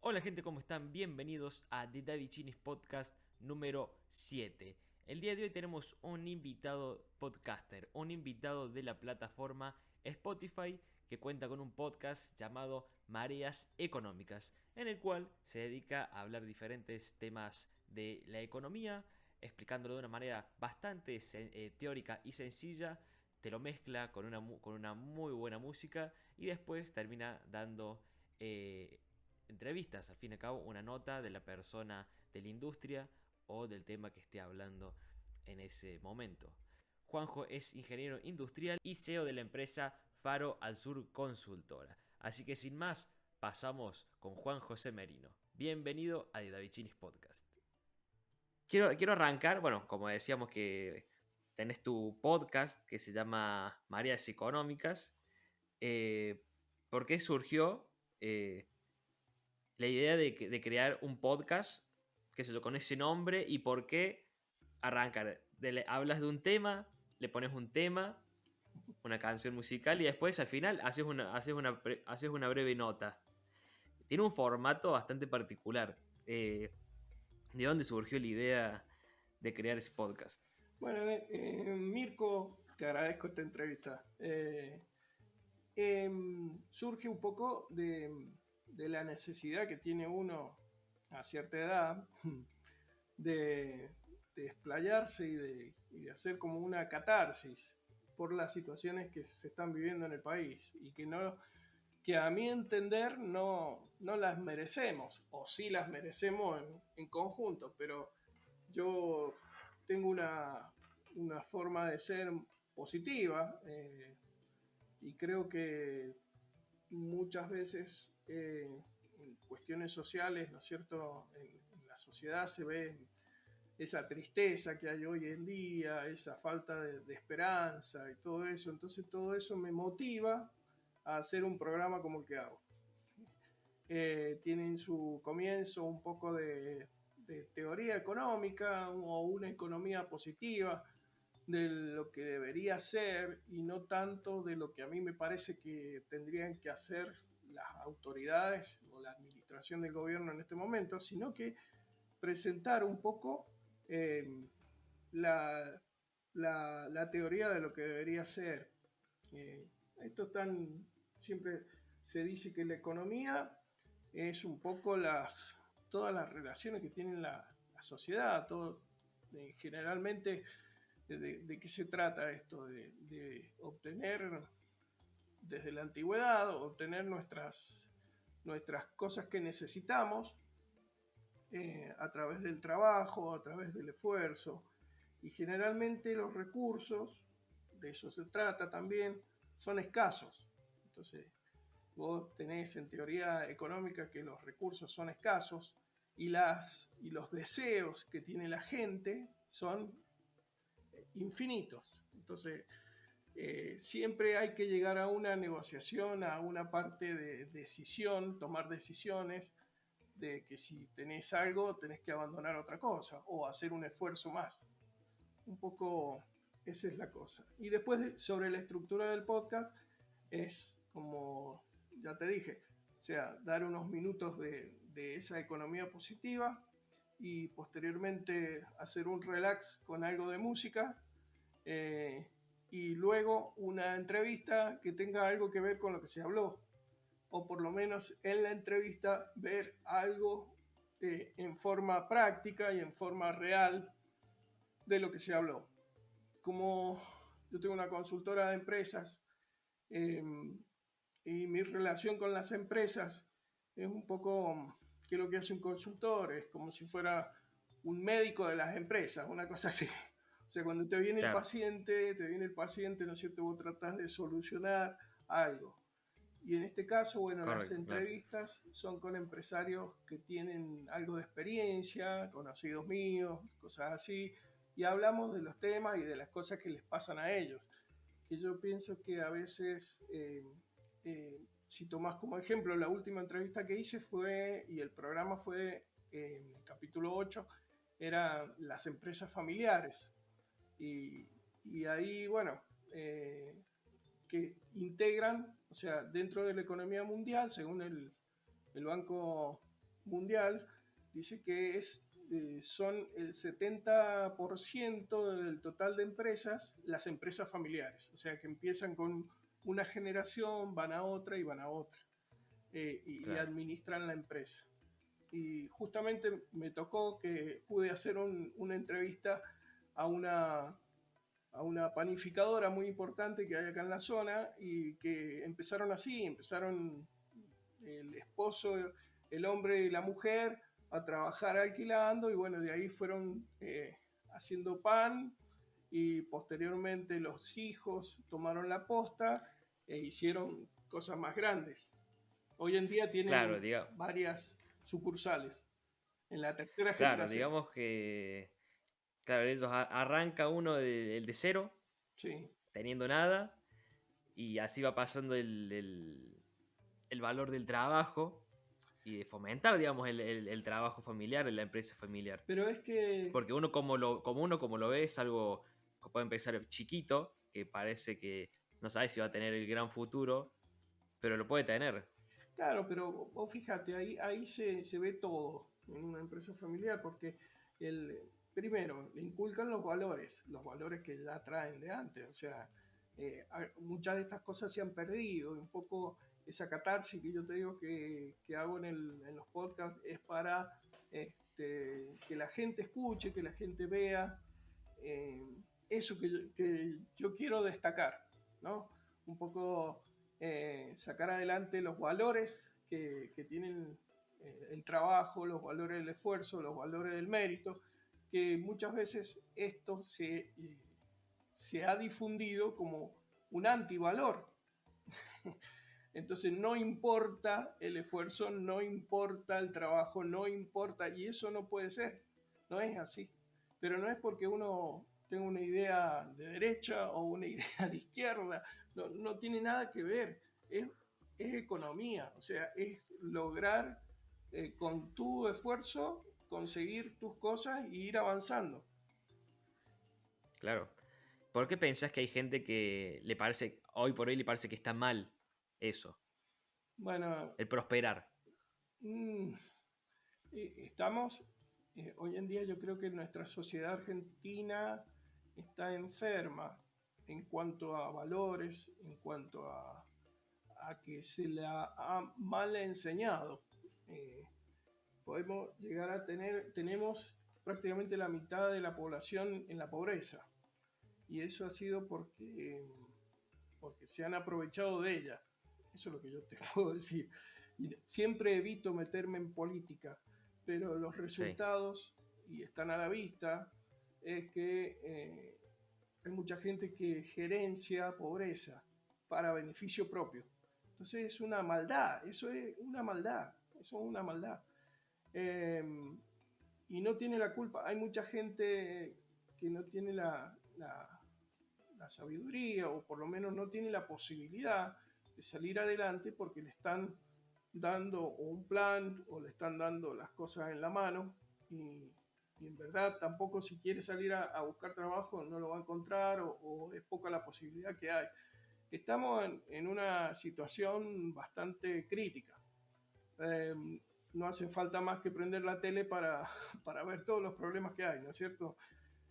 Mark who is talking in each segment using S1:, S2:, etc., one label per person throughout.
S1: Hola gente, ¿cómo están? Bienvenidos a The Da Vincinis Podcast número 7. El día de hoy tenemos un invitado podcaster, un invitado de la plataforma Spotify que cuenta con un podcast llamado Mareas Económicas, en el cual se dedica a hablar diferentes temas de la economía, explicándolo de una manera bastante teórica y sencilla. Te lo mezcla con una muy buena música y después termina dando entrevistas, al fin y al cabo, una nota de la persona de la industria o del tema que esté hablando en ese momento. Juanjo es ingeniero industrial y CEO de la empresa Faro al Sur Consultora. Así que sin más, pasamos con Juan José Merino. Bienvenido a Da Vincinis Podcast. Quiero arrancar, bueno, como decíamos que tenés tu podcast que se llama Mareas Económicas. Eh, ¿Por qué surgió la idea de crear un podcast, qué sé yo, con ese nombre y por qué arrancar? Hablas de un tema, le pones un tema, una canción musical y después al final haces una breve nota. Tiene un formato bastante particular. ¿De dónde surgió la idea de crear ese podcast?
S2: Bueno, Mirko, te agradezco esta entrevista. Surge un poco de la necesidad que tiene uno a cierta edad de, de explayarse y de hacer como una catarsis por las situaciones que se están viviendo en el país y que a mi entender no las merecemos, o sí las merecemos en conjunto, pero yo tengo una forma de ser positiva, y creo que muchas veces en cuestiones sociales, ¿no es cierto?, en la sociedad se ve esa tristeza que hay hoy en día, esa falta de esperanza y todo eso. Entonces todo eso me motiva a hacer un programa como el que hago. Tienen su comienzo un poco de teoría económica o una economía positiva de lo que debería ser y no tanto de lo que a mí me parece que tendrían que hacer las autoridades o la administración del gobierno en este momento, sino que presentar un poco eh, la, la teoría de lo que debería ser. Esto tan siempre se dice que la economía es un poco todas las relaciones que tiene la sociedad, generalmente de qué se trata esto, de obtener desde la antigüedad, obtener nuestras cosas que necesitamos a través del trabajo, a través del esfuerzo. Y generalmente los recursos, de eso se trata también, son escasos. Entonces, vos tenés en teoría económica que los recursos son escasos y los deseos que tiene la gente son infinitos. Entonces, siempre hay que llegar a una negociación, a una parte de decisión, tomar decisiones de que si tenés algo tenés que abandonar otra cosa o hacer un esfuerzo más. Un poco esa es la cosa. Y después sobre la estructura del podcast es como ya te dije, o sea, dar unos minutos de esa economía positiva y posteriormente hacer un relax con algo de música, eh, y luego una entrevista que tenga algo que ver con lo que se habló, o por lo menos en la entrevista ver algo en forma práctica y en forma real de lo que se habló. Como yo tengo una consultora de empresas, eh, y mi relación con las empresas es un poco que lo que hace un consultor, es como si fuera un médico de las empresas, una cosa así. O sea, cuando
S1: Claro,
S2: te viene el paciente, ¿no es cierto? Vos tratás de solucionar algo. Y en este caso, bueno, las
S1: correcto, claro.
S2: entrevistas son con empresarios que tienen algo de experiencia, conocidos míos, cosas así, y hablamos de los temas y de las cosas que les pasan a ellos. Que yo pienso que a veces, si tomás como ejemplo, la última entrevista que hice fue, y el programa fue en el capítulo 8, eran las empresas familiares. Y, y ahí, bueno, que integran, o sea, dentro de la economía mundial, según el Banco mundial dice que son el 70% del total de empresas, las empresas familiares, o sea que empiezan con una generación, van a otra y van a otra, y
S1: Claro.
S2: administran la empresa. Y justamente me tocó que pude hacer una entrevista a una panificadora muy importante que hay acá en la zona y que empezaron el esposo, el hombre y la mujer a trabajar alquilando y bueno, de ahí fueron haciendo pan y posteriormente los hijos tomaron la posta e hicieron cosas más grandes. Hoy en día
S1: Claro,
S2: tienen varias sucursales en la tercera
S1: claro,
S2: generación.
S1: digamos que, claro, ellos arranca uno de cero,
S2: Sí,
S1: teniendo nada, y así va pasando el valor del trabajo y de fomentar, digamos, el trabajo familiar, en la empresa familiar.
S2: pero es que,
S1: Porque uno como lo ve es algo que puede empezar chiquito, que parece que no sabe si va a tener el gran futuro, pero lo puede tener.
S2: claro, pero vos fíjate, ahí se ve todo en una empresa familiar, porque el, primero, le inculcan los valores que ya traen de antes, o sea, muchas de estas cosas se han perdido, un poco esa catarsis que yo te digo que hago en los podcasts es para que la gente escuche, que la gente vea, eh, eso que yo quiero destacar, ¿no? Un poco sacar adelante los valores que tienen el trabajo, los valores del esfuerzo, los valores del mérito, que muchas veces esto se ha difundido como un antivalor. Entonces no importa el esfuerzo, no importa el trabajo, no importa, y eso no puede ser, no es así. Pero no es porque uno tenga una idea de derecha o una idea de izquierda, no tiene nada que ver, es economía, o sea, es lograr con tu esfuerzo conseguir tus cosas y ir avanzando.
S1: Claro. ¿Por qué pensás que hay gente que le parece, hoy por hoy le parece que está mal eso,
S2: Bueno,
S1: el prosperar?
S2: mm, estamos, hoy en día yo creo que nuestra sociedad argentina está enferma en cuanto a valores, en cuanto a que se la ha mal enseñado. Eh, Podemos llegar a tenemos prácticamente la mitad de la población en la pobreza y eso ha sido porque se han aprovechado de ella. Eso es lo que yo te puedo decir. Y siempre evito meterme en política, pero los
S1: Sí,
S2: resultados, y están a la vista, es que hay mucha gente que gerencia pobreza para beneficio propio. Entonces es una maldad, eso es una maldad, eso es una maldad. Eh, y no tiene la culpa, hay mucha gente que no tiene la sabiduría o por lo menos no tiene la posibilidad de salir adelante porque le están dando un plan o le están dando las cosas en la mano y en verdad tampoco si quiere salir a buscar trabajo no lo va a encontrar o es poca la posibilidad que hay. Estamos en una situación bastante crítica. Eh, no hace falta más que prender la tele para ver todos los problemas que hay, ¿no es cierto?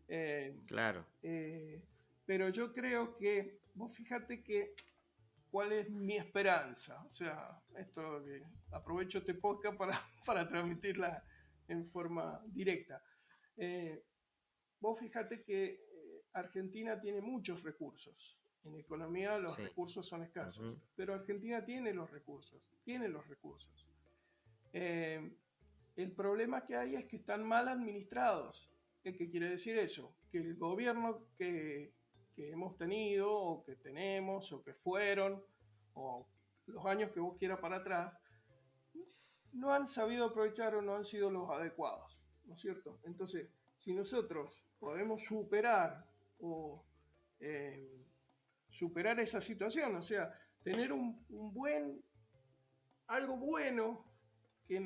S2: Eh,
S1: claro.
S2: eh, pero yo creo que, vos fíjate que, ¿cuál es mi esperanza? O sea, esto que aprovecho este podcast para transmitirla en forma directa. Eh, Vos fíjate que Argentina tiene muchos recursos. En economía los
S1: Sí.
S2: recursos son escasos,
S1: Ujú.
S2: pero Argentina tiene los recursos, tiene los recursos. Eh, el problema que hay es que están mal administrados. ¿Qué quiere decir eso? Que el gobierno que hemos tenido, o que tenemos, o que fueron, o los años que vos quieras para atrás, no han sabido aprovechar o no han sido los adecuados, ¿no es cierto? Entonces, si nosotros podemos superar o eh, superar esa situación, o sea, tener un buen, algo bueno que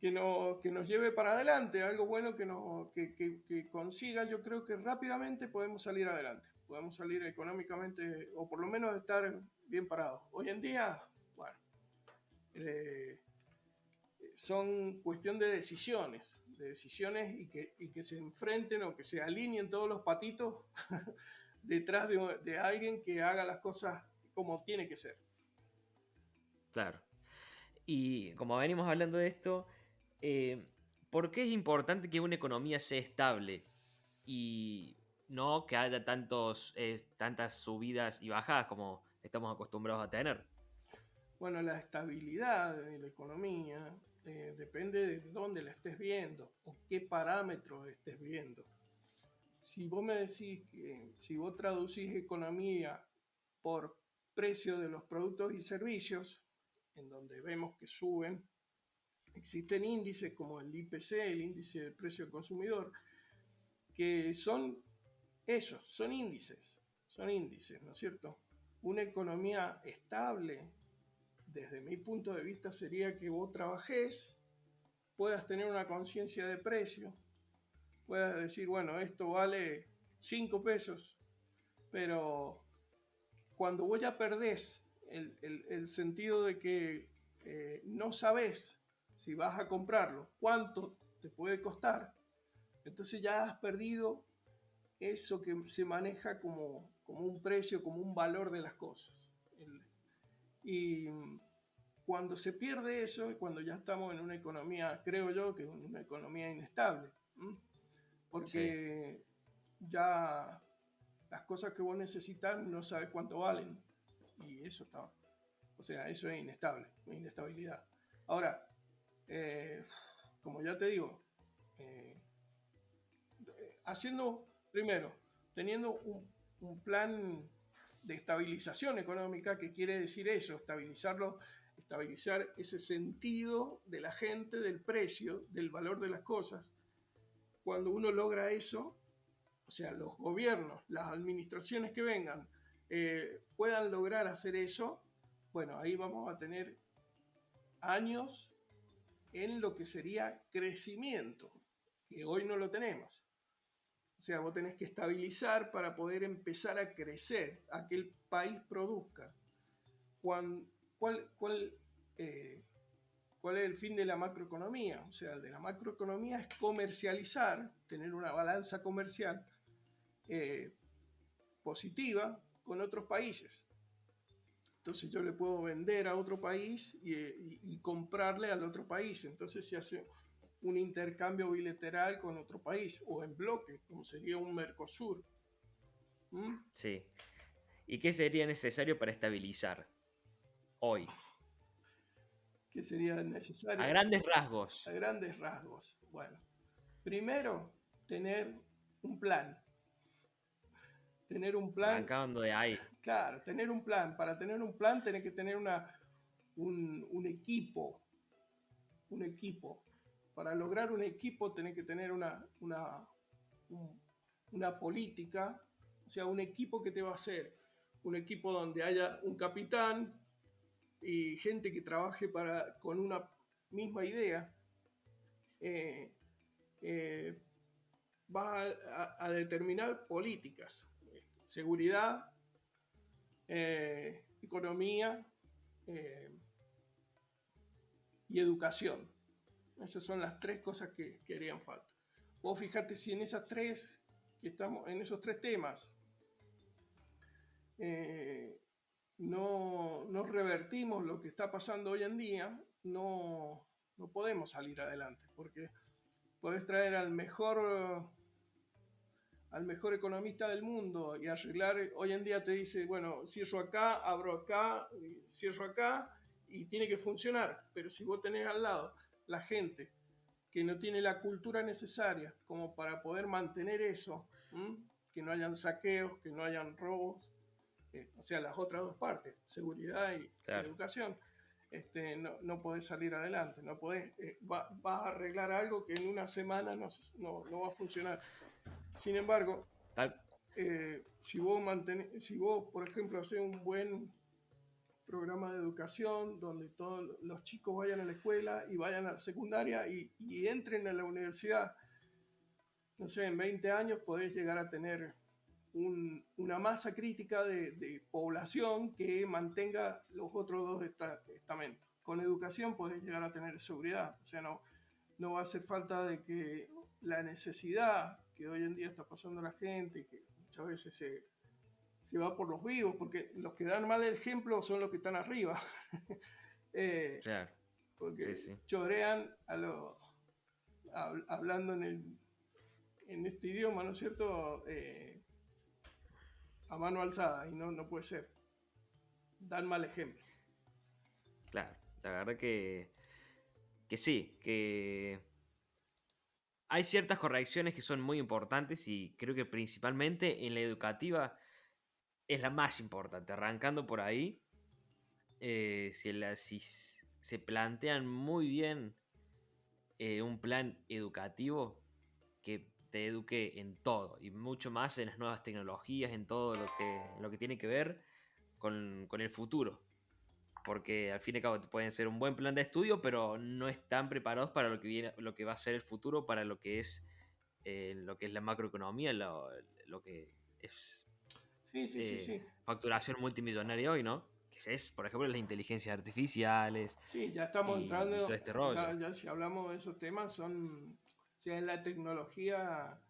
S2: que nos lleve para adelante, algo bueno que consiga, yo creo que rápidamente podemos salir adelante, podemos salir económicamente o por lo menos estar bien parados. Hoy en día, bueno, son cuestión de decisiones y que se enfrenten o que se alineen todos los patitos detrás de alguien que haga las cosas como tiene que ser.
S1: Claro. Y como venimos hablando de esto, ¿por qué es importante que una economía sea estable y no que haya tantas subidas y bajadas como estamos acostumbrados a tener?
S2: Bueno, la estabilidad de la economía depende de dónde la estés viendo o qué parámetros estés viendo. Si vos me decís que si vos traducís economía por precio de los productos y servicios, en donde vemos que suben, existen índices como el IPC, el índice de precio del consumidor, que son esos, son índices, ¿no es cierto? Una economía estable, desde mi punto de vista, sería que vos trabajés, puedas tener una conciencia de precio, puedas decir, bueno, esto vale 5 pesos, pero cuando vos ya perdés el sentido de que no sabés si vas a comprarlo, cuánto te puede costar, entonces ya has perdido eso que se maneja como un precio, como un valor de las cosas. Y cuando se pierde eso es cuando ya estamos en una economía, creo yo, que es una economía inestable.
S1: Sí.
S2: Porque ya las cosas que vos necesitas no sabes cuánto valen. Y eso está, o sea, eso es inestable, inestabilidad. Ahora, como ya te digo, eh, haciendo, primero, teniendo un plan de estabilización económica, que quiere decir eso, estabilizar ese sentido de la gente, del precio, del valor de las cosas. Cuando uno logra eso, o sea, los gobiernos, las administraciones que vengan, puedan lograr hacer eso, bueno, ahí vamos a tener años en lo que sería crecimiento, que hoy no lo tenemos. O sea, vos tenés que estabilizar para poder empezar a crecer, a que el país produzca. ¿Cuál, cuál, eh, ¿Cuál es el fin de la macroeconomía? O sea, el de la macroeconomía es comercializar, tener una balanza comercial eh, positiva con otros países. Entonces yo le puedo vender a otro país y comprarle al otro país. Entonces se hace un intercambio bilateral con otro país o en bloque, como sería un Mercosur. ¿Mm?
S1: Sí. ¿Y qué sería necesario para estabilizar hoy?
S2: ¿Qué sería
S1: A
S2: necesario?
S1: grandes rasgos.
S2: A grandes rasgos. Bueno, primero, tener un plan. Tener un plan,
S1: Arrancando de ahí.
S2: claro, tener un plan. Para tener un plan tenés que tener un equipo. Un equipo. Para lograr un equipo tenés que tener una política, o sea, un equipo que te va a hacer. Un equipo donde haya un capitán y gente que trabaje con una misma idea. Eh, eh, vas a determinar políticas, seguridad, economía y educación. Esas son las tres cosas que harían falta. Vos fíjate si en esas tres, que estamos en esos tres temas, no revertimos lo que está pasando hoy en día, no podemos salir adelante, porque podés traer al mejor economista del mundo y arreglar, hoy en día te dice, bueno, cierro acá, abro acá, cierro acá, y tiene que funcionar, pero si vos tenés al lado la gente que no tiene la cultura necesaria como para poder mantener eso, que no hayan saqueos, que no hayan robos, o sea, las otras dos partes, seguridad y
S1: Claro.
S2: educación, no podés salir adelante, no podés, vas a arreglar algo que en una semana no va a funcionar. Sin embargo,
S1: Tal,
S2: si vos, por ejemplo, haces un buen programa de educación donde todos los chicos vayan a la escuela y vayan a la secundaria y entren a la universidad, no sé, en 20 años podés llegar a tener una masa crítica de población que mantenga los otros dos estamentos, con educación podés llegar a tener seguridad. O sea, no va a hacer falta de que la necesidad que hoy en día está pasando la gente, que muchas veces se va por los vivos, porque los que dan mal ejemplo son los que están arriba. Eh,
S1: Claro, sí,
S2: porque
S1: sí.
S2: chorean hablando en este idioma, ¿no es cierto? A mano alzada, y no puede ser. Dan mal ejemplo.
S1: Claro, la verdad que sí, que hay ciertas correcciones que son muy importantes y creo que principalmente en la educativa es la más importante. Arrancando por ahí, si se plantean muy bien un plan educativo que te eduque en todo y mucho más en las nuevas tecnologías, en todo lo que tiene que ver con el futuro. Porque al fin y al cabo pueden ser un buen plan de estudio, pero no están preparados para lo que viene, lo que va a ser el futuro, para lo que es la macroeconomía, lo que es
S2: Sí.
S1: facturación multimillonaria hoy, ¿no? Que es, por ejemplo, las inteligencias artificiales
S2: Sí, ya estamos
S1: y todo
S2: entrando,
S1: este rollo.
S2: ya si hablamos de esos temas, sea en la tecnología,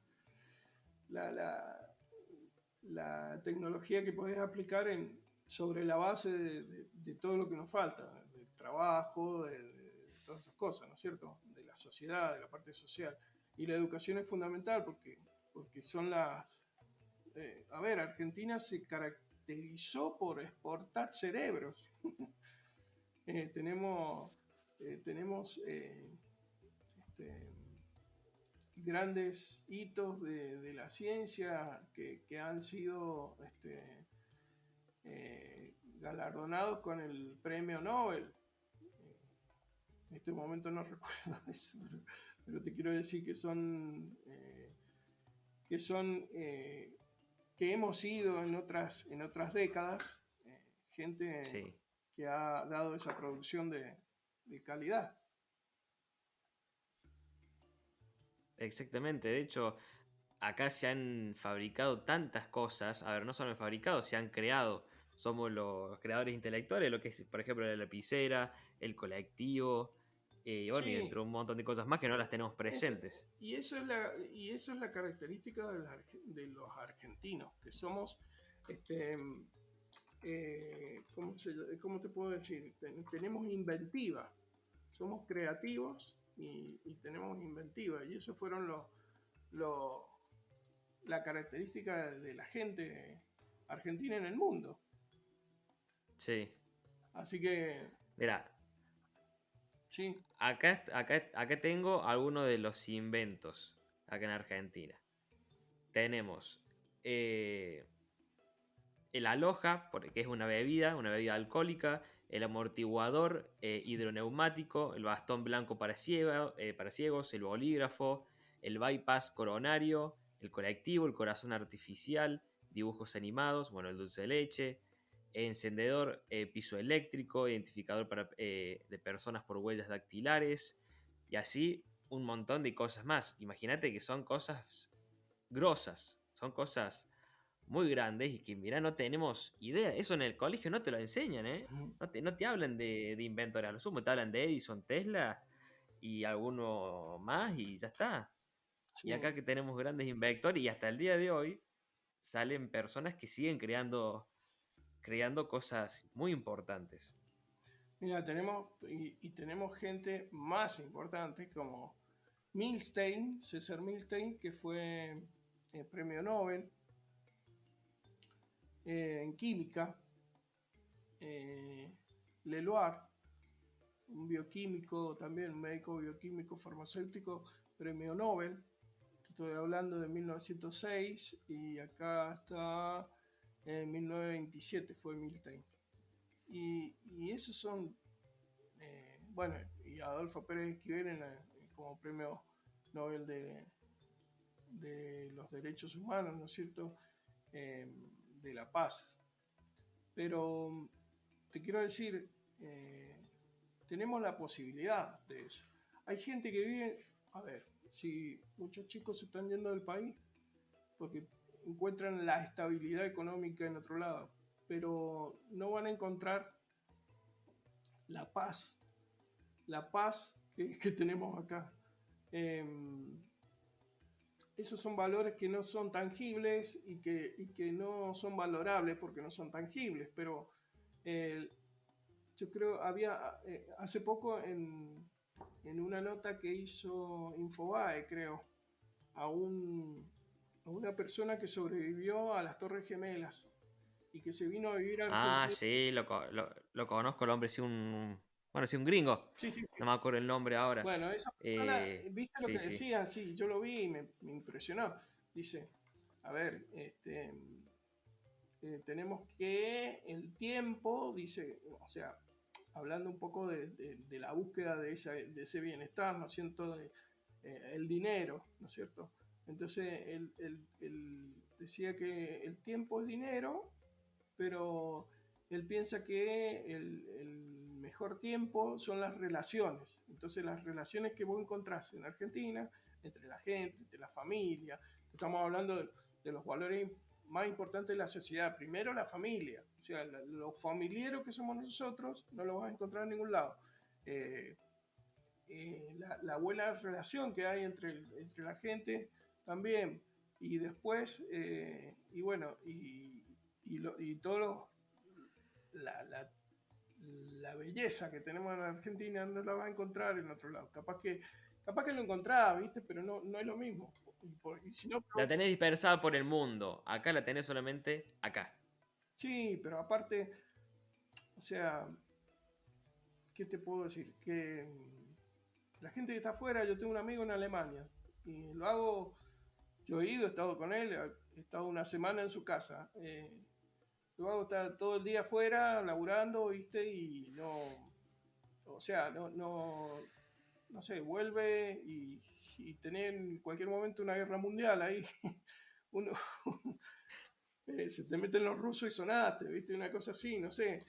S2: la, la, la tecnología que podés aplicar sobre la base de todo lo que nos falta, del trabajo, de todas esas cosas, ¿no es cierto? De la sociedad, de la parte social. Y la educación es fundamental porque son a ver, Argentina se caracterizó por exportar cerebros. Tenemos este, grandes hitos de la ciencia que han sido galardonados con el premio Nobel. En este momento no recuerdo eso, pero te quiero decir que son que hemos sido en otras décadas gente
S1: Sí,
S2: que ha dado esa producción de calidad.
S1: exactamente. De hecho, acá se han fabricado tantas cosas. A ver, no solo han fabricado, se han creado. Somos los creadores intelectuales, lo que es, por ejemplo, la lapicera, el colectivo, y bueno, y
S2: Sí,
S1: dentro de un montón de cosas más que no las tenemos
S2: eso,
S1: presentes.
S2: y eso es la característica de los argentinos, que somos, este, ¿cómo te puedo decir? Tenemos inventiva, somos creativos y tenemos inventiva, y eso fueron lo- la característica de la gente argentina en el mundo.
S1: Sí.
S2: Así que,
S1: Mira,
S2: sí,
S1: acá tengo algunos de los inventos acá en Argentina. Tenemos eh, el aloja, que es una bebida alcohólica, el amortiguador hidroneumático, el bastón blanco para ciegos, el bolígrafo, el bypass coronario, el colectivo, el corazón artificial, dibujos animados, bueno, el dulce de leche, encendedor pisoeléctrico, identificador de personas por huellas dactilares, y así un montón de cosas más. Imagínate que son cosas grosas, son cosas muy grandes y que, mira, no tenemos idea. Eso en el colegio no te lo enseñan, ¿eh? No te hablan de inventores, a lo sumo te hablan de Edison, Tesla y alguno más y ya está. Y
S2: sí.
S1: acá que tenemos grandes inventores y hasta el día de hoy salen personas que siguen creando cosas muy importantes.
S2: Mira, tenemos gente más importante como Milstein, César Milstein, que fue premio Nobel en química, eh, Leloir, un bioquímico también, un médico bioquímico farmacéutico, premio Nobel. Estoy hablando de 1906 y acá está en 1927 fue Milstein. Y esos son, bueno, y Adolfo Pérez Esquivel como premio Nobel de los derechos humanos, ¿no es cierto? Eh, de la paz. Pero te quiero decir, tenemos la posibilidad de eso. Hay gente que vive, a ver, si muchos chicos se están yendo del país porque encuentran la estabilidad económica en otro lado, pero no van a encontrar la paz la paz que tenemos acá. Eh, Esos son valores que no son tangibles y que no son valorables porque no son tangibles, pero eh, yo creo había hace poco en una nota que hizo Infobae, creo, a, un, a una persona que sobrevivió a las Torres Gemelas y que se vino a vivir a
S1: Ah,
S2: Argentina.
S1: sí, lo conozco el hombre, sí, bueno, sí, un gringo.
S2: Sí, sí, sí.
S1: No me acuerdo el nombre ahora.
S2: Bueno, esa persona, ¿viste lo
S1: Sí,
S2: que
S1: sí.
S2: decía? Sí, yo lo vi y me impresionó. Dice, a ver, tenemos que el tiempo, dice, o sea, hablando un poco de la búsqueda de ese bienestar, ¿no es cierto? El dinero, ¿no es cierto? Entonces, él decía que el tiempo es dinero, pero él piensa que el mejor tiempo son las relaciones. Entonces, las relaciones que vos encontrás en Argentina, entre la gente, entre la familia, estamos hablando de los valores más importantes de la sociedad. Primero, la familia. O sea, los familiares que somos nosotros no lo vas a encontrar en ningún lado. Eh, la buena relación que hay entre la gente también. Y después, y bueno, y todo la, la belleza que tenemos en Argentina no la vas a encontrar en otro lado. Capaz que lo encontrás, ¿viste? Pero no es lo mismo. Y si no,
S1: La tenés dispersada por el mundo. Acá la tenés solamente acá.
S2: sí, pero aparte, o sea, ¿qué te puedo decir? Que la gente que está afuera, yo tengo un amigo en Alemania y lo hago, yo he estado con él, he estado una semana en su casa. Luego está todo el día afuera, laburando, ¿viste? Y no, o sea, no sé, vuelve y tener en cualquier momento una guerra mundial ahí. Uno, se te meten los rusos y sonaste, ¿viste? Una cosa así, no sé.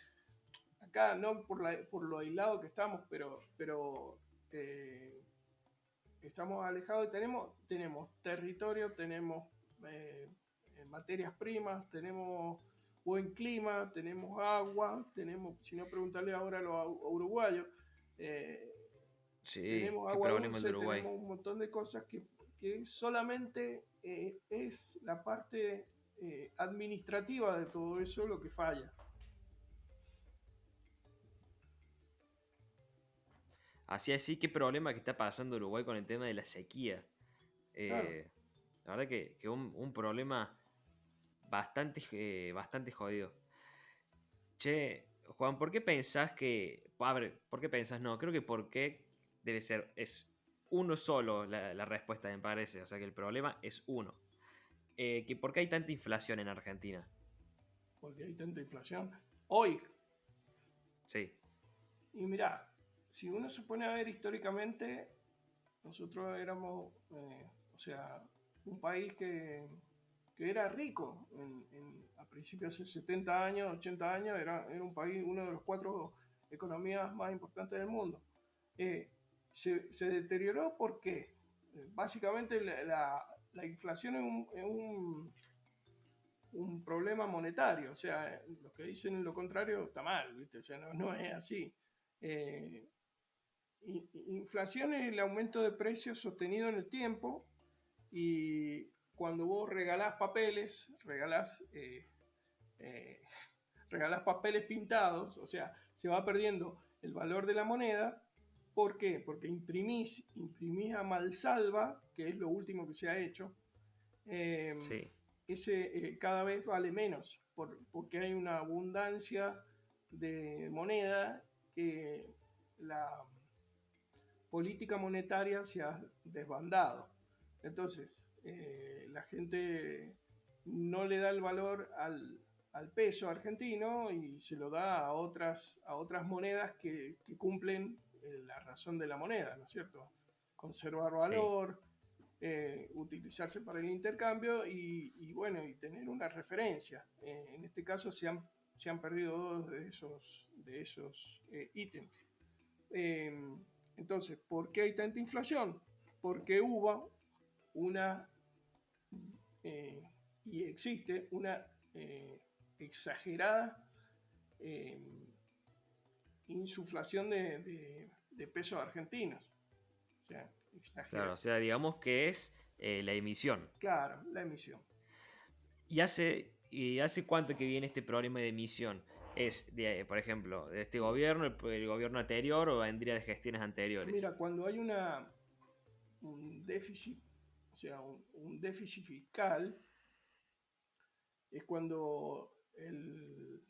S2: Acá no por lo aislado que estamos, pero estamos alejados y tenemos territorio, tenemos eh, materias primas, tenemos buen clima, tenemos agua, tenemos, si no preguntarle ahora a los uruguayos, eh,
S1: Sí,
S2: tenemos
S1: qué
S2: agua
S1: problema el de
S2: dulce,
S1: Uruguay.
S2: tenemos un montón de cosas que solamente es la parte administrativa de todo eso lo que falla.
S1: Así así, qué problema que está pasando Uruguay con el tema de la sequía.
S2: Claro.
S1: La verdad que un problema bastante jodido. Che, Juan, ¿por qué pensás que... A ver, ¿por qué pensás? No, creo que por qué debe ser... Es uno solo la respuesta, me parece. O sea que el problema es uno. Que ¿por qué hay tanta inflación en Argentina?
S2: Porque hay tanta inflación. Hoy,
S1: Sí,
S2: y mirá, si uno se pone a ver históricamente, nosotros éramos, o sea, un país que era rico a principios de 70 años, 80 años, era un país, uno de los cuatro economías más importantes del mundo. Eh, se deterioró porque básicamente la inflación es un problema monetario, o sea, los que dicen lo contrario está mal, ¿viste? O sea, no es así. Eh, Inflación es el aumento de precios sostenido en el tiempo y cuando vos eh, regalás papeles pintados, o sea, se va perdiendo el valor de la moneda. ¿Por qué? Porque imprimís a malsalva, que es lo último que se ha hecho, eh,
S1: sí,
S2: cada vez vale menos, porque hay una abundancia de moneda que la política monetaria se ha desbandado. Entonces, la gente no le da el valor al peso argentino y se lo da a otras monedas que cumplen la razón de la moneda, ¿no es cierto? Conservar
S1: sí.
S2: valor, utilizarse para el intercambio y bueno, y tener una referencia. En este caso se han perdido dos de esos ítems. Eh, entonces, ¿por qué hay tanta inflación? Porque hubo una, eh, y existe una exagerada eh, insuflación de pesos argentinos. O sea,
S1: Claro,
S2: exagero.
S1: o sea, digamos que es la emisión.
S2: Claro, la emisión.
S1: ¿Y hace cuánto que viene este problema de emisión? ¿Es, por ejemplo, de este gobierno, el gobierno anterior o vendría de gestiones anteriores?
S2: Mira, cuando hay un déficit, o sea, un déficit fiscal, es cuando el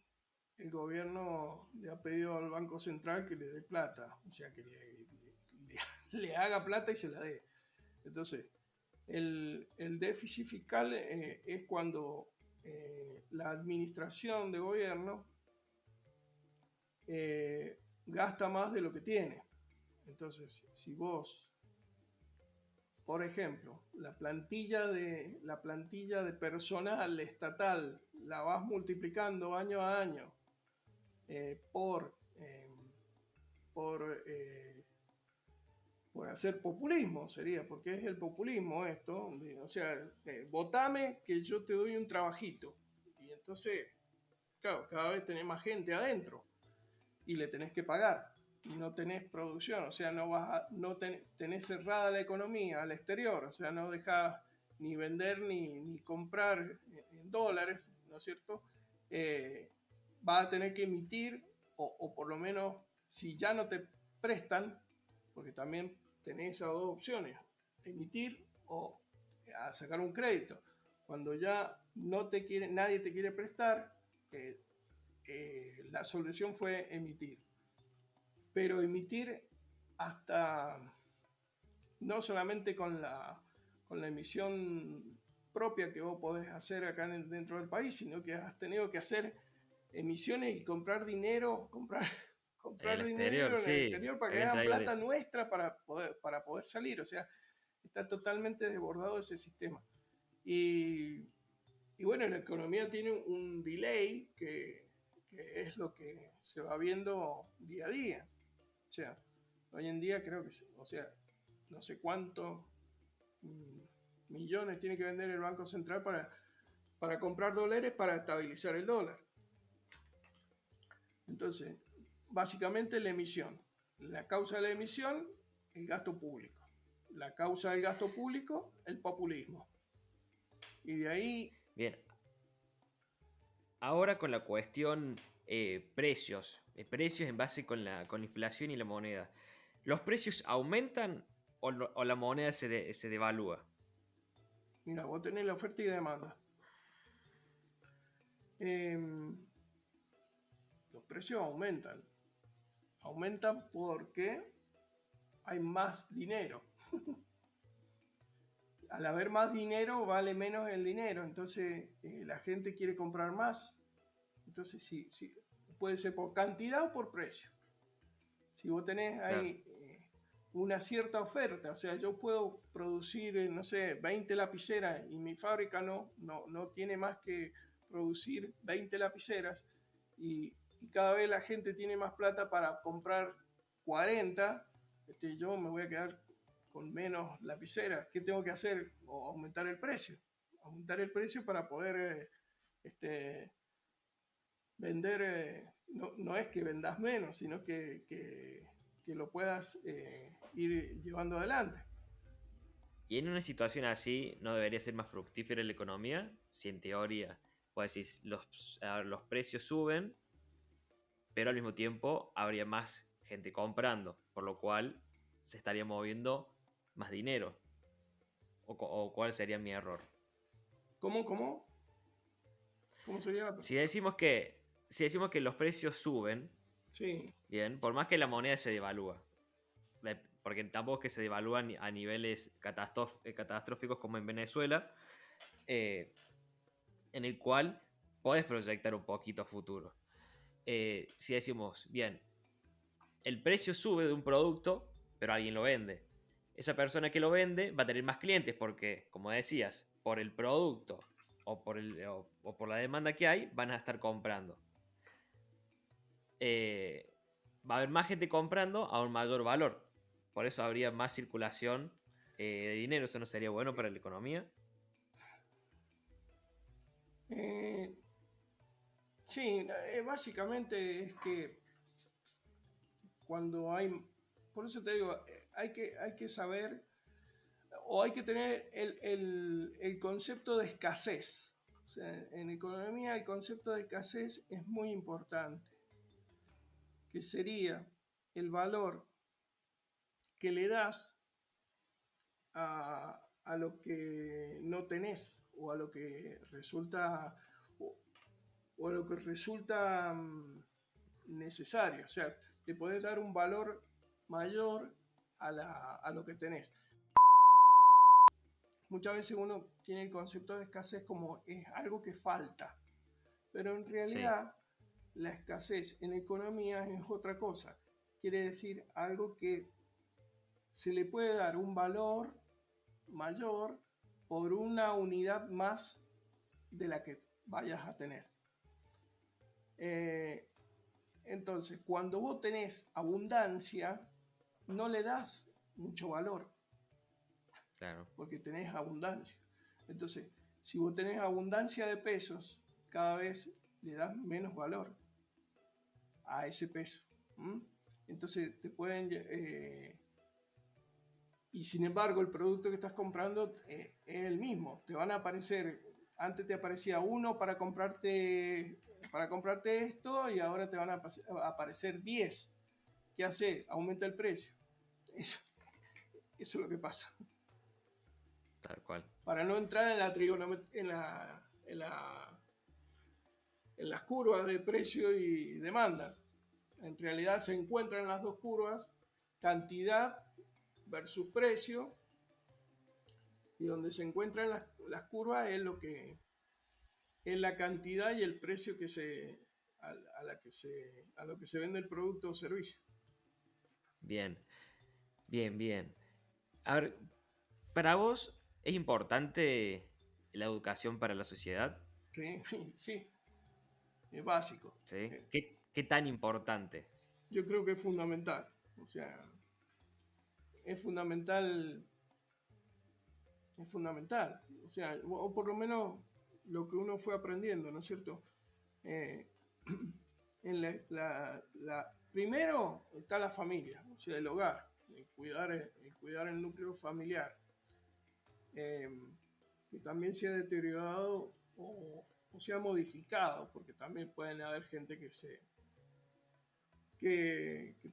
S2: gobierno le ha pedido al Banco Central que le dé plata, o sea, que le haga plata y se la dé. Entonces, el déficit fiscal es cuando la administración de gobierno gasta más de lo que tiene. Entonces, si vos, por ejemplo, la plantilla de personal estatal la vas multiplicando año a año eh, por, eh, por, eh, por hacer populismo, sería, porque es el populismo esto, o sea, votame que yo te doy un trabajito. Y entonces, claro, cada vez tenés más gente adentro y le tenés que pagar y no tenés producción, o sea, no tenés cerrada la economía al exterior, o sea, no dejás ni vender ni comprar en dólares, ¿no es cierto? Vas a tener que emitir, o por lo menos si ya no te prestan, porque también tenés esas dos opciones, emitir o a sacar un crédito. Cuando ya nadie te quiere prestar, la solución fue emitir. Pero emitir hasta, no solamente con la emisión propia que vos podés hacer acá dentro del país, sino que has tenido que hacer emisiones y comprar dinero,
S1: En el
S2: comprar
S1: exterior,
S2: dinero en el
S1: sí.
S2: exterior para que
S1: Habían
S2: hagan
S1: traído
S2: plata nuestra para poder salir. O sea, está totalmente desbordado ese sistema. Y, y bueno, la economía tiene un delay que es lo que se va viendo día a día. O sea, hoy en día creo que, o sea, no sé cuántos millones tiene que vender el Banco Central para comprar dólares para estabilizar el dólar. Entonces, básicamente la emisión. La causa de la emisión, el gasto público. La causa del gasto público, el populismo. Y de ahí,
S1: Bien, ahora con la cuestión precios, precios en base con la inflación y la moneda. ¿Los precios aumentan o la moneda se devalúa?
S2: mira, vos tenés la oferta y demanda. Eh, los precios aumentan. Aumentan porque hay más dinero. Al haber más dinero vale menos el dinero, entonces la gente quiere comprar más. Entonces sí, sí, puede ser por cantidad o por precio. Si vos tenés
S1: Claro.
S2: ahí una cierta oferta, o sea, yo puedo producir, no sé, 20 lapiceras y mi fábrica no tiene más que producir 20 lapiceras y cada vez la gente tiene más plata para comprar 40, yo me voy a quedar con menos lapiceras. ¿Qué tengo que hacer? O aumentar el precio. Aumentar el precio para poder vender, no es que vendas menos, sino que lo puedas ir llevando adelante.
S1: Y en una situación así, ¿no debería ser más fructífera la economía? Si en teoría, pues decir, los precios suben, pero al mismo tiempo habría más gente comprando, por lo cual se estaría moviendo más dinero. ¿O cuál sería mi error?
S2: ¿Cómo? ¿Cómo sería la
S1: Si decimos que, si decimos que los precios suben,
S2: Sí,
S1: bien, por más que la moneda se devalúa, porque tampoco es que se devalúan a niveles catastróficos como en Venezuela, eh, en el cual puedes proyectar un poquito a futuro. Si decimos, bien, el precio sube de un producto, pero alguien lo vende. Esa persona que lo vende va a tener más clientes porque, como decías, por el producto o por la demanda que hay, van a estar comprando. Eh, Va a haber más gente comprando a un mayor valor. Por eso habría más circulación de dinero. Eso no sería bueno para la economía.
S2: eh, sí, básicamente es que cuando hay, por eso te digo, hay que saber o hay que tener el concepto de escasez. O sea, en economía el concepto de escasez es muy importante, que sería el valor que le das a lo que no tenés o a lo que resulta o a lo que resulta necesario. O sea, le podés dar un valor mayor a lo que tenés. Muchas veces uno tiene el concepto de escasez como es algo que falta, pero en
S1: Sí,
S2: realidad la escasez en economía es otra cosa. Quiere decir algo que se le puede dar un valor mayor por una unidad más de la que vayas a tener. Eh, entonces, cuando vos tenés abundancia, no le das mucho valor,
S1: claro.
S2: porque tenés abundancia. Entonces, si vos tenés abundancia de pesos, cada vez le das menos valor a ese peso. ¿Mm? Entonces, te pueden... y sin embargo, el producto que estás comprando es el mismo. Te van a aparecer, antes te aparecía uno para comprarte esto y ahora te van a aparecer 10. ¿Qué hace? Aumenta el precio. Eso es lo que pasa.
S1: Tal cual.
S2: Para no entrar en la en las curvas de precio y demanda. En realidad se encuentran las dos curvas, cantidad versus precio, y donde se encuentran las curvas es lo que es la cantidad y el precio que a lo que se vende el producto o servicio.
S1: Bien, bien, bien. A ver, ¿para vos es importante la educación para la sociedad?
S2: Sí, sí, es básico.
S1: ¿Sí? ¿Qué tan importante?
S2: Yo creo que es fundamental. O sea, es fundamental, es fundamental. O sea, o por lo menos lo que uno fue aprendiendo, ¿no es cierto? Eh, en primero está la familia, o sea, el hogar, el cuidar el núcleo familiar, eh, que también se ha deteriorado o se ha modificado, porque también pueden haber gente que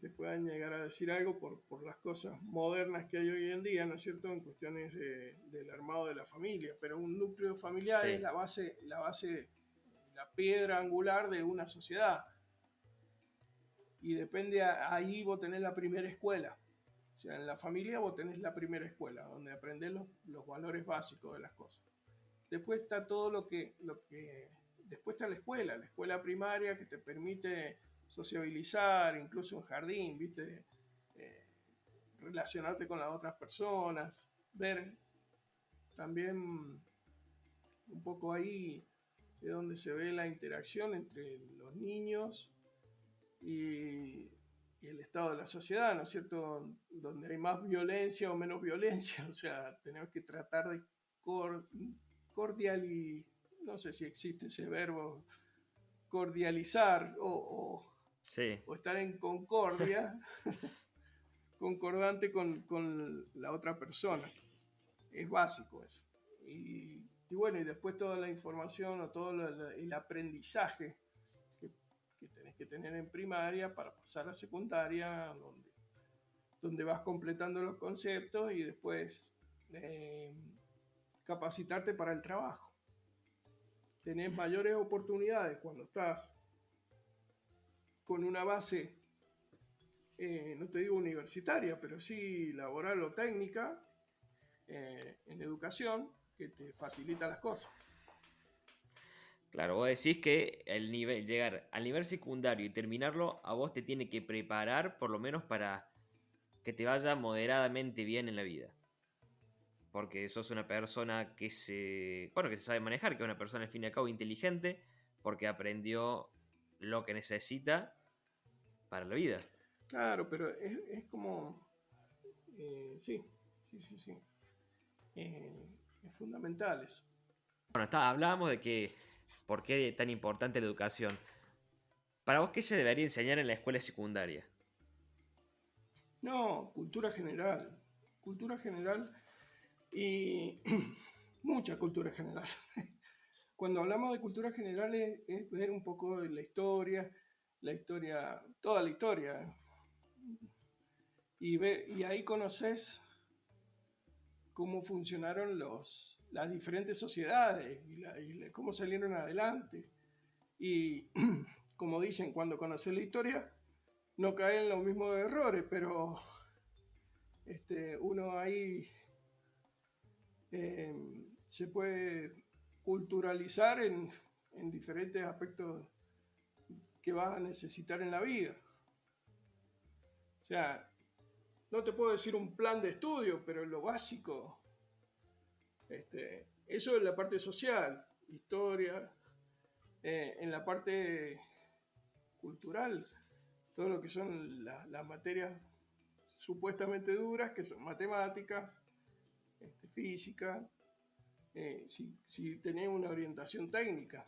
S2: te puedan llegar a decir algo por las cosas modernas que hay hoy en día, ¿no es cierto?, en cuestiones del armado de la familia, pero un núcleo familiar es
S1: Sí,
S2: la piedra angular de una sociedad. Y depende, ahí vos tenés la primera escuela. O sea, en la familia vos tenés la primera escuela, donde aprendés los valores básicos de las cosas. Después está todo después está la escuela primaria que te permite sociabilizar, incluso en jardín, ¿viste? Eh, Relacionarte con las otras personas, ver también un poco ahí de donde se ve la interacción entre los niños y, y el estado de la sociedad, ¿no es cierto? Donde hay más violencia o menos violencia, o sea, tenemos que tratar de cordial y no sé si existe ese verbo, cordializar
S1: sí,
S2: o estar en concordia, concordante con la otra persona. Es básico eso. Y bueno, y después toda la información o todo el aprendizaje que tenés que tener en primaria para pasar a secundaria, donde vas completando los conceptos y después capacitarte para el trabajo. Tenés mayores oportunidades cuando estás con una base, no te digo universitaria, pero sí laboral o técnica, en educación, que te facilita las cosas.
S1: claro, vos decís que el nivel, llegar al nivel secundario y terminarlo, a vos te tiene que preparar por lo menos para que te vaya moderadamente bien en la vida. Porque sos una persona bueno, que se sabe manejar, que es una persona al fin y al cabo inteligente, porque aprendió lo que necesita para la vida.
S2: Claro, pero es como, sí, sí, sí, sí. Es fundamental eso.
S1: Bueno, hablábamos de que por qué es tan importante la educación. ¿Para vos qué se debería enseñar en la escuela secundaria?
S2: No, cultura general y mucha cultura general. Cuando hablamos de cultura general es ver un poco de la historia, toda la historia, y ahí conoces cómo funcionaron las diferentes sociedades cómo salieron adelante. Y como dicen, cuando conoces la historia, no caen en los mismos errores, pero uno ahí se puede culturalizar en diferentes aspectos que vas a necesitar en la vida. O sea, no te puedo decir un plan de estudio, pero lo básico, eso es la parte social, historia, en la parte cultural, todo lo que son las materias supuestamente duras, que son matemáticas, física, si tenés una orientación técnica.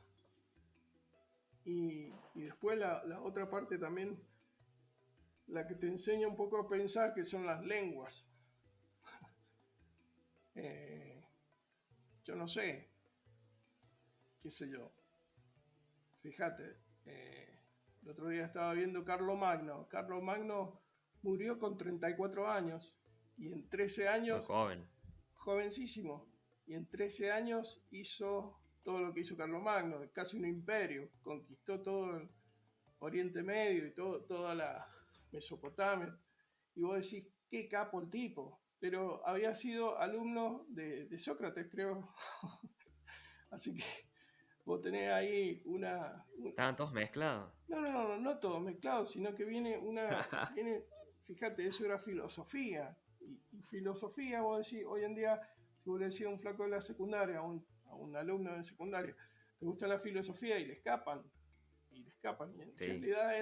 S2: Y después la otra parte también, la que te enseña un poco a pensar, que son las lenguas. Eh, yo no sé, qué sé yo. Fíjate, el otro día estaba viendo Carlomagno. Carlomagno murió con 34 años y en 13
S1: Muy
S2: años,
S1: joven.
S2: jovencísimo, y en 13 años hizo todo lo que hizo Carlomagno, casi un imperio, conquistó todo el Oriente Medio y toda la Mesopotamia. Y vos decís, qué capo el tipo, pero había sido alumno de Sócrates, creo. Así que vos tenés ahí
S1: Estaban todos mezclados.
S2: no todo mezclado, sino que fíjate, eso era filosofía. Y filosofía, vos decís, hoy en día, si vos le decís a un flaco de la secundaria, a un alumno de secundaria, te gusta la filosofía y le escapan. Y le escapan. Y en
S1: Sí.
S2: realidad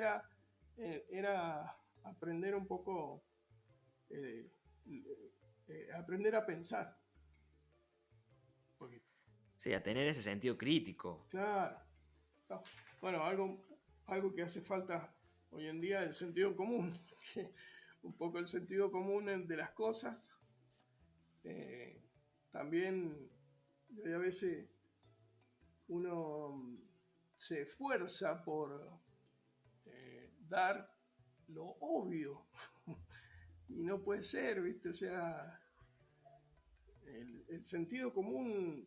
S2: era aprender un poco, eh, aprender a pensar. Porque,
S1: Sí, a tener ese sentido crítico.
S2: claro, no, bueno, algo que hace falta hoy en día, el sentido común. Un poco el sentido común de las cosas. Eh, también a veces uno se esfuerza por dar lo obvio y no puede ser, ¿viste? O sea, el sentido común,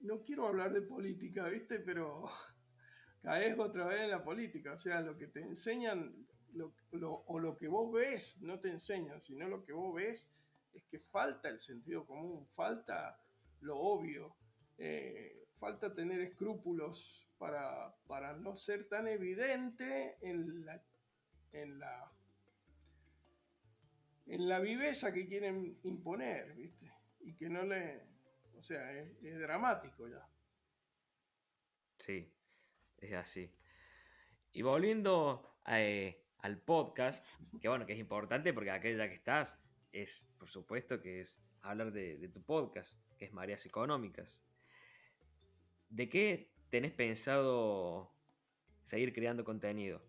S2: no quiero hablar de política, ¿viste? Pero caes otra vez en la política, o sea, lo que te enseñan o lo que vos ves no te enseñan, sino lo que vos ves es que falta el sentido común, falta lo obvio, falta tener escrúpulos para no ser tan evidente en la viveza que quieren imponer, ¿viste? Y que no le, o sea, es dramático ya.
S1: Sí, es así. Y volviendo al podcast, que bueno, que es importante porque aquella que estás es, por supuesto, que es hablar de tu podcast, que es Mareas Económicas. ¿De qué tenés pensado seguir creando contenido?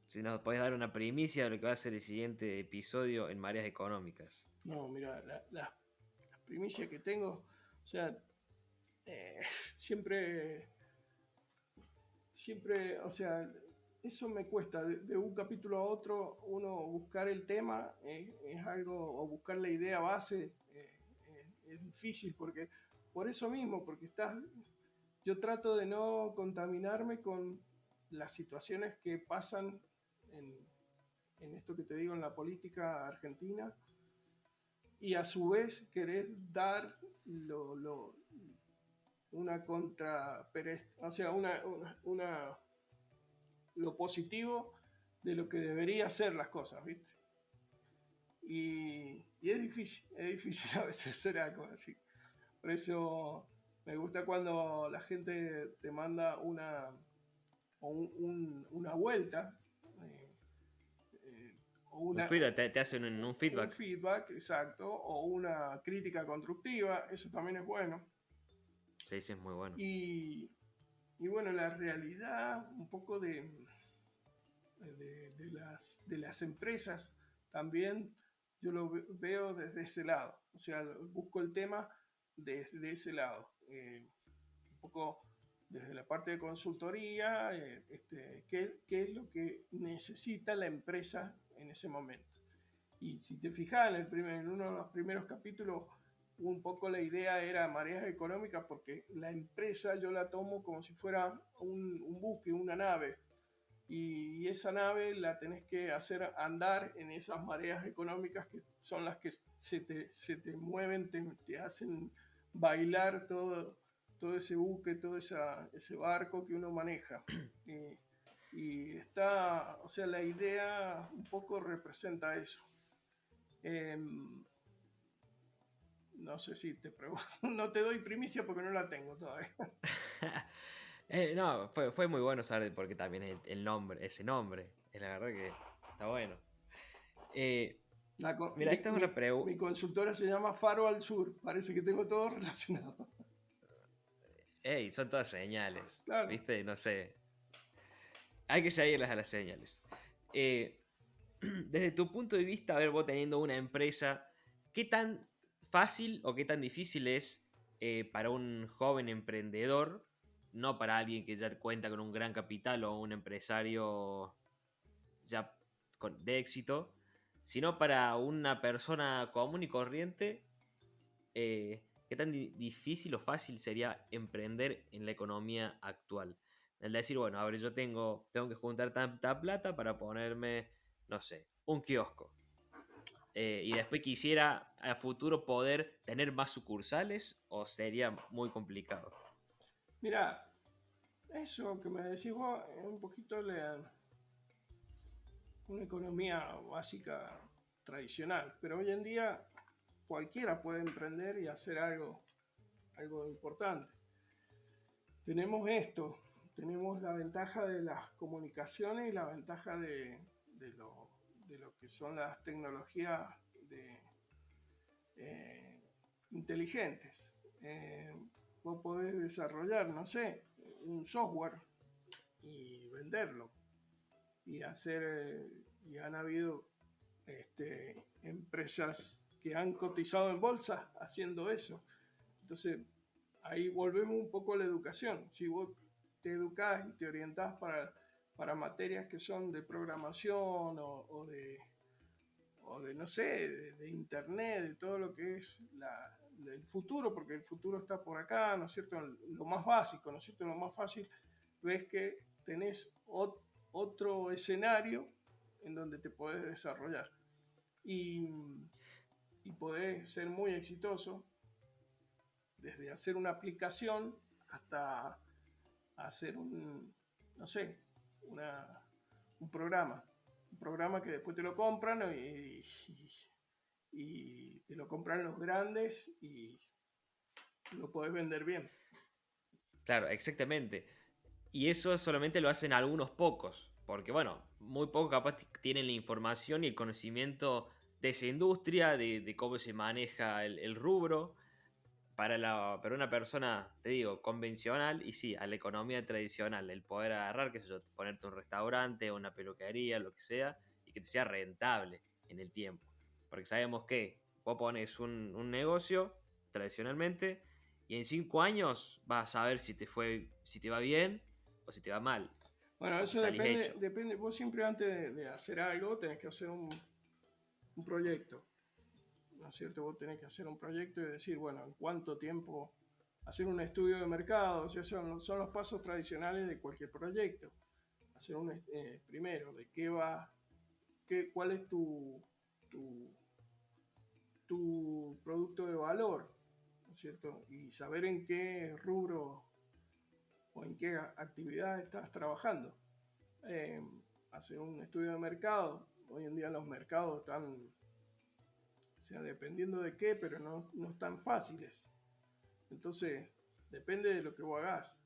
S1: Si nos podés dar una primicia de lo que va a ser el siguiente episodio en Mareas Económicas.
S2: No, mira, la primicia que tengo, o sea, eh, siempre, o sea, eso me cuesta, de un capítulo a otro, uno buscar el tema es algo, o buscar la idea base, es difícil, porque por eso mismo, porque yo trato de no contaminarme con las situaciones que pasan en, en esto que te digo, en la política argentina, y a su vez querés dar una contra, o sea, lo positivo de lo que debería ser las cosas, ¿viste? Y es difícil a veces hacer algo así. Por eso me gusta cuando la gente te manda una vuelta, o
S1: Un feedback, te hacen un
S2: un
S1: feedback.
S2: feedback, exacto, o una crítica constructiva, eso también es bueno.
S1: Sí, sí, es muy bueno.
S2: Y, y bueno, la realidad un poco de las empresas también yo lo veo desde ese lado, o sea, busco el tema desde ese lado, un poco desde la parte de consultoría, qué es lo que necesita la empresa en ese momento. Y si te fijas, en uno de los primeros capítulos, un poco la idea era mareas económicas, porque la empresa yo la tomo como si fuera un buque, una nave, y esa nave la tenés que hacer andar en esas mareas económicas que son las que se te mueven, te hacen bailar todo ese buque, ese barco que uno maneja. Y está, o sea, la idea un poco representa eso. No sé si te pregunto, no te doy primicia porque no la tengo todavía.
S1: No, fue muy bueno saber porque también el nombre, ese nombre, es la verdad que está bueno. Mira, esta es una pregunta.
S2: Mi consultora se llama Faro al Sur, parece que tengo todo relacionado.
S1: Ey, son todas señales,
S2: Claro.
S1: ¿viste? No sé. Hay que seguirlas a las señales. Desde tu punto de vista, a ver, vos teniendo una empresa, ¿qué tan fácil o qué tan difícil es para un joven emprendedor, no para alguien que ya cuenta con un gran capital o un empresario ya de éxito, sino para una persona común y corriente, qué tan difícil o fácil sería emprender en la economía actual? El decir, bueno, a ver, yo tengo que juntar tanta plata para ponerme, no sé, un kiosco. Y después quisiera a futuro poder tener más sucursales o sería muy complicado.
S2: Mira, eso que me decís vos es un poquito una economía básica tradicional, pero hoy en día cualquiera puede emprender y hacer algo importante. Tenemos la ventaja de las comunicaciones y la ventaja de lo que son las tecnologías eh, inteligentes. Vos podés desarrollar, no sé, un software y venderlo y y han habido empresas que han cotizado en bolsa haciendo eso. Entonces, ahí volvemos un poco a la educación. Si vos te educás y te orientás para materias que son de programación o de no sé, de internet, de todo lo que es el futuro, porque el futuro está por acá, ¿no es cierto? Lo más básico, ¿no es cierto? Lo más fácil, ves que tenés otro escenario en donde te podés desarrollar y, y podés ser muy exitoso desde hacer una aplicación hasta hacer no sé, un programa. Un programa que después te lo compran y te lo compran los grandes y lo podés vender bien.
S1: Claro, exactamente. Y eso solamente lo hacen algunos pocos, porque bueno, muy pocos capaz tienen la información y el conocimiento de esa industria, de cómo se maneja el rubro. Para una persona, te digo, convencional y sí, a la economía tradicional, el poder agarrar, qué sé yo, ponerte un restaurante, una peluquería, lo que sea, y que te sea rentable en el tiempo. Porque sabemos que vos pones un negocio tradicionalmente y en 5 años vas a saber si te va bien o si te va mal,
S2: Bueno,
S1: o si
S2: eso
S1: salís hecho.
S2: depende. Vos siempre antes de hacer algo tenés que hacer un proyecto, ¿no es cierto? Vos tenés que hacer un proyecto y decir, bueno, en cuánto tiempo hacer un estudio de mercado, o sea, son los pasos tradicionales de cualquier proyecto. Hacer primero, de qué va, cuál es tu, tu producto de valor, ¿no es cierto? Y saber en qué rubro o en qué actividad estás trabajando. Eh, Hacer un estudio de mercado. Hoy en día los mercados están, o sea, dependiendo de qué, pero no están fáciles. Entonces, depende de lo que vos hagas.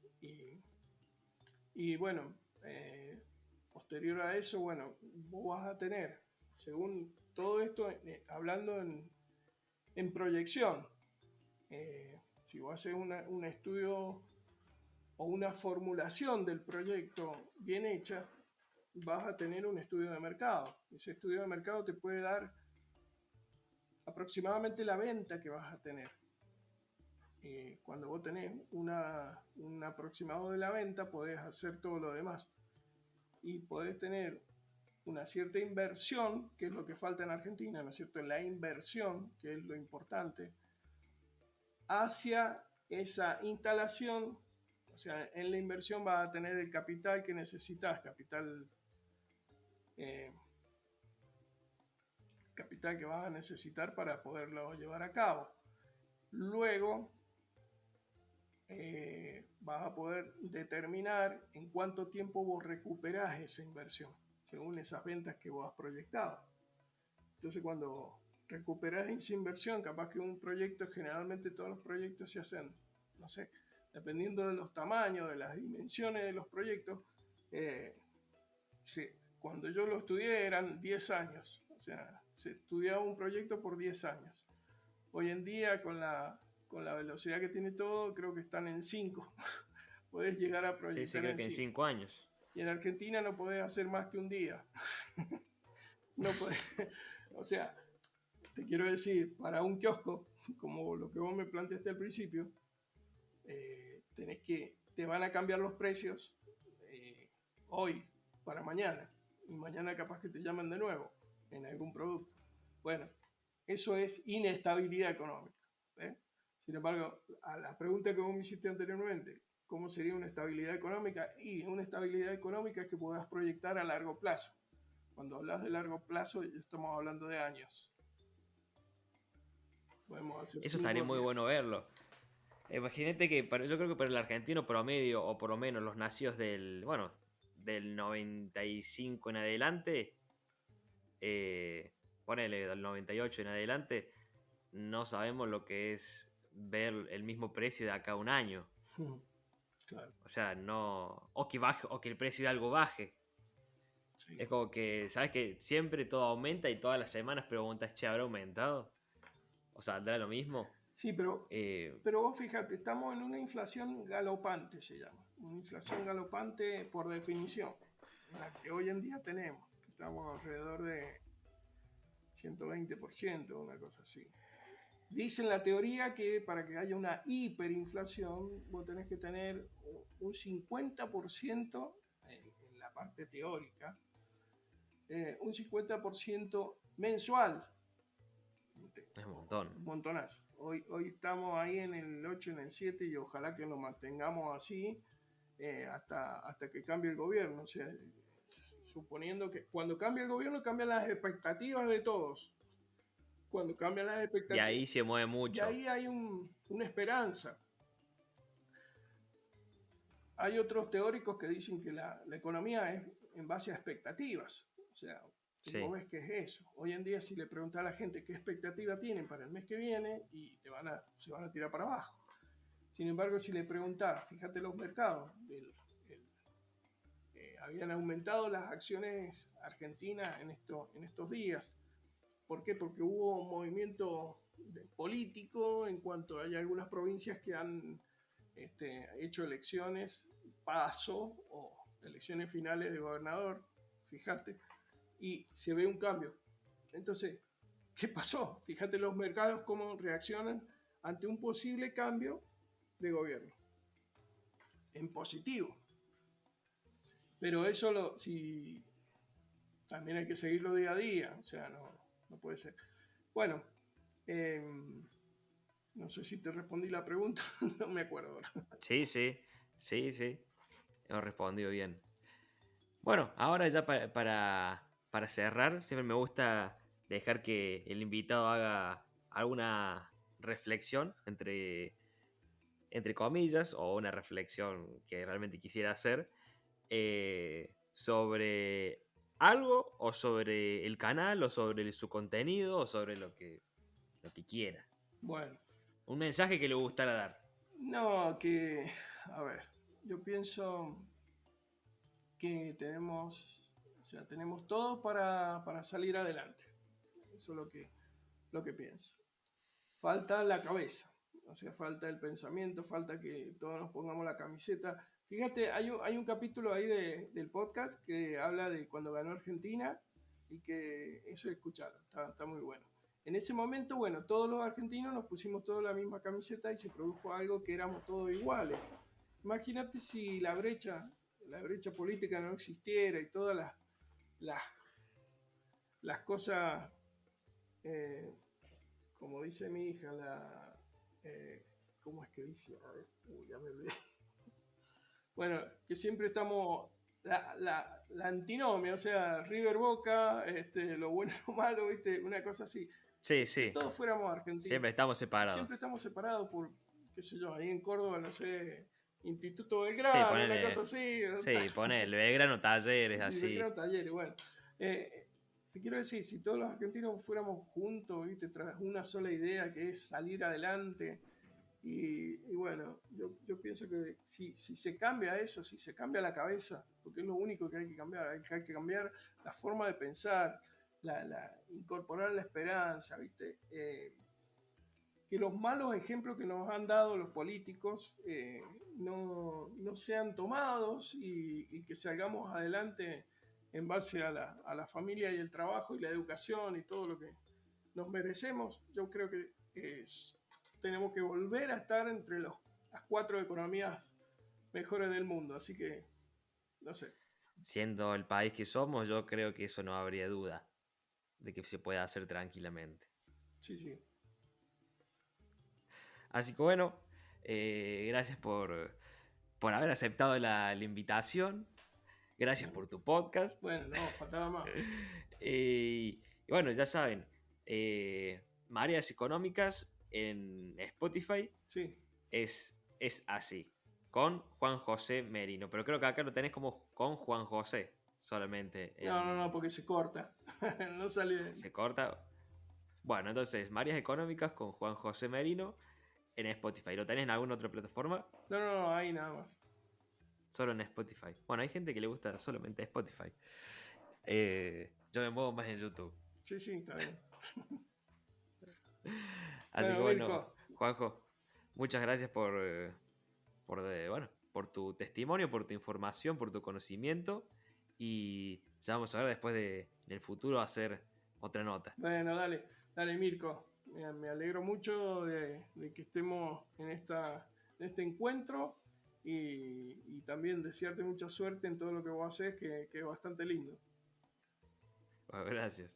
S2: Y bueno, posterior a eso, bueno, vos vas a tener, según todo esto, hablando en proyección, si vos haces un estudio o una formulación del proyecto bien hecha, vas a tener un estudio de mercado. Ese estudio de mercado te puede dar aproximadamente la venta que vas a tener. Cuando vos tenés un aproximado de la venta, podés hacer todo lo demás. Y podés tener una cierta inversión, que es lo que falta en Argentina, ¿no es cierto? La inversión, que es lo importante, hacia esa instalación. O sea, en la inversión vas a tener el capital que necesitas, eh, capital que vas a necesitar para poderlo llevar a cabo. Luego vas a poder determinar en cuánto tiempo vos recuperás esa inversión, según esas ventas que vos has proyectado. Entonces, cuando recuperás esa inversión, capaz que un proyecto, generalmente todos los proyectos se hacen, no sé, dependiendo de los tamaños, de las dimensiones de los proyectos, eh, sí, cuando yo lo estudié eran 10 años, o sea, se estudiaba un proyecto por 10 años. Hoy en día, con la velocidad que tiene todo, creo que están en 5. Puedes llegar a
S1: Sí, sí,
S2: proyectar
S1: creo
S2: en
S1: que en
S2: 5.
S1: 5 años.
S2: Y en Argentina no podés hacer más que un día. No podés, o sea, te quiero decir, para un kiosco, como lo que vos me planteaste al principio, te van a cambiar los precios hoy para mañana. Y mañana capaz que te llaman de nuevo en algún producto. Bueno, eso es inestabilidad económica. ¿Eh? Sin embargo, a la pregunta que vos me hiciste anteriormente, ¿cómo sería una estabilidad económica? Y una estabilidad económica es que puedas proyectar a largo plazo. Cuando hablas de largo plazo, estamos hablando de años. Podemos hacer
S1: Eso
S2: 5
S1: estaría
S2: o
S1: muy
S2: 10.
S1: bueno verlo. Imagínate que yo creo que para el argentino promedio, o por lo menos los nacidos del 95 en adelante, ponele del 98 en adelante, no sabemos lo que es ver el mismo precio de acá a un año.
S2: Claro,
S1: O sea, no. O que baje, o que el precio de algo baje.
S2: sí.
S1: Es como que, ¿sabes que siempre todo aumenta y todas las semanas preguntas, che, ¿habrá aumentado? O sea, ¿saldrá lo mismo?
S2: Sí,
S1: Eh,
S2: pero vos fíjate, estamos en una inflación galopante, se llama. Una inflación galopante por definición, la que hoy en día tenemos. Estamos alrededor de 120%, una cosa así. Dice en la teoría que para que haya una hiperinflación, vos tenés que tener un 50% en la parte teórica, un 50% mensual.
S1: es un montón.
S2: Un montonazo. Hoy estamos ahí en el 8, en el 7 y ojalá que nos mantengamos así hasta que cambie el gobierno. O sea, suponiendo que cuando cambie el gobierno cambian las expectativas de todos. Cuando cambian las
S1: Y
S2: expectativas,
S1: ahí se mueve
S2: y
S1: mucho.
S2: ahí hay una esperanza. Hay otros teóricos que dicen que la economía es en base a expectativas. O sea, vos
S1: Sí.
S2: ves que es eso. Hoy en día si le preguntas a la gente qué expectativa tienen para el mes que viene y se van a tirar para abajo. Sin embargo, si le preguntás, fíjate los mercados, habían aumentado las acciones argentinas en estos días. ¿Por qué? Porque hubo un movimiento político en cuanto hay algunas provincias que han hecho elecciones, paso o elecciones finales de gobernador, fíjate, y se ve un cambio. Entonces, ¿qué pasó? Fíjate los mercados cómo reaccionan ante un posible cambio de gobierno, en positivo. Pero eso si también hay que seguirlo día a día, o sea, no puede ser. Bueno, eh, no sé si te respondí la pregunta, no me acuerdo ahora.
S1: Sí, sí. Sí, sí. Hemos respondido bien. Bueno, ahora ya para cerrar, siempre me gusta dejar que el invitado haga alguna reflexión entre comillas, o una reflexión que realmente quisiera hacer, sobre algo, o sobre el canal, o sobre su contenido, o sobre lo que quiera.
S2: Bueno,
S1: Un mensaje que le gustara dar.
S2: no, a ver, yo pienso que o sea, tenemos todo para salir adelante. Eso es lo que pienso. Falta la cabeza, o sea, falta el pensamiento, falta que todos nos pongamos la camiseta, Fíjate, hay un capítulo ahí del podcast que habla de cuando ganó Argentina y que eso escucharon, está muy bueno. En ese momento, bueno, todos los argentinos nos pusimos todos la misma camiseta y se produjo algo que éramos todos iguales. Imagínate si la brecha política no existiera y todas las, las cosas, eh, como dice mi hija, ¿cómo es que dice? A ver, ya me olvidé. Bueno, que siempre estamos la antinomia, o sea, River Boca, lo bueno y lo malo, ¿viste? Una cosa así.
S1: Sí,
S2: Que
S1: sí.
S2: todos fuéramos argentinos.
S1: Siempre estamos separados.
S2: Siempre estamos separados por, qué sé yo, ahí en Córdoba, no sé, Instituto
S1: Sí,
S2: Belgrano, una cosa así.
S1: ponele Belgrano, Talleres,
S2: Sí,
S1: así.
S2: Belgrano Talleres, bueno. Te quiero decir, si todos los argentinos fuéramos juntos, ¿viste? Tras una sola idea que es salir adelante. Y bueno, yo pienso que si se cambia eso, si se cambia la cabeza, porque es lo único que hay que cambiar, hay que cambiar la forma de pensar, incorporar la esperanza, ¿viste? Que los malos ejemplos que nos han dado los políticos no sean tomados y que salgamos adelante en base a la familia y el trabajo y la educación y todo lo que nos merecemos. Yo creo que tenemos que volver a estar entre las 4 economías mejores del mundo. Así que, no sé.
S1: Siendo el país que somos, yo creo que eso no habría duda de que se pueda hacer tranquilamente.
S2: Sí, sí.
S1: Así que bueno, gracias por haber aceptado la invitación. Gracias por tu podcast.
S2: Bueno, no, faltaba más.
S1: Y bueno, ya saben, Mareas Económicas en Spotify
S2: Sí.
S1: es así, con Juan José Merino. Pero creo que acá lo tenés como con Juan José solamente.
S2: No, porque se corta. No sale.
S1: Se corta. Bueno, entonces, Mareas Económicas con Juan José Merino en Spotify. ¿Lo tenés en alguna otra plataforma?
S2: No, ahí nada más.
S1: Solo en Spotify. Bueno, hay gente que le gusta solamente Spotify. Yo me muevo más en YouTube.
S2: Sí, está bien.
S1: Así que
S2: Bueno,
S1: bueno,
S2: Mirko.
S1: Juanjo, muchas gracias por tu testimonio, por tu información, por tu conocimiento. Y ya vamos a ver después en el futuro hacer otra nota.
S2: Bueno, dale Mirko. Me alegro mucho de que estemos en este encuentro y también desearte mucha suerte en todo lo que vos haces, que es bastante lindo.
S1: Bueno, gracias.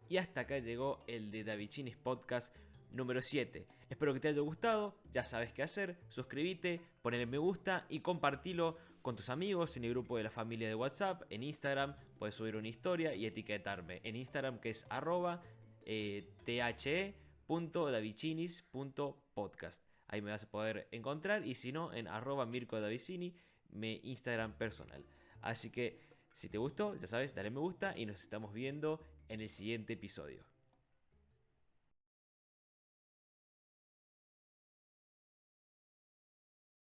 S1: Y hasta acá llegó el de Davichinis Podcast número 7. Espero que te haya gustado, ya sabes qué hacer, suscríbete, ponle me gusta y compartilo con tus amigos en el grupo de la familia de WhatsApp, en Instagram, puedes subir una historia y etiquetarme en Instagram que es @the.davichinis.podcast. Ahí me vas a poder encontrar y si no en @mirkodavicini, mi Instagram personal. Así que si te gustó, ya sabes, dale me gusta y nos estamos viendo en el siguiente episodio.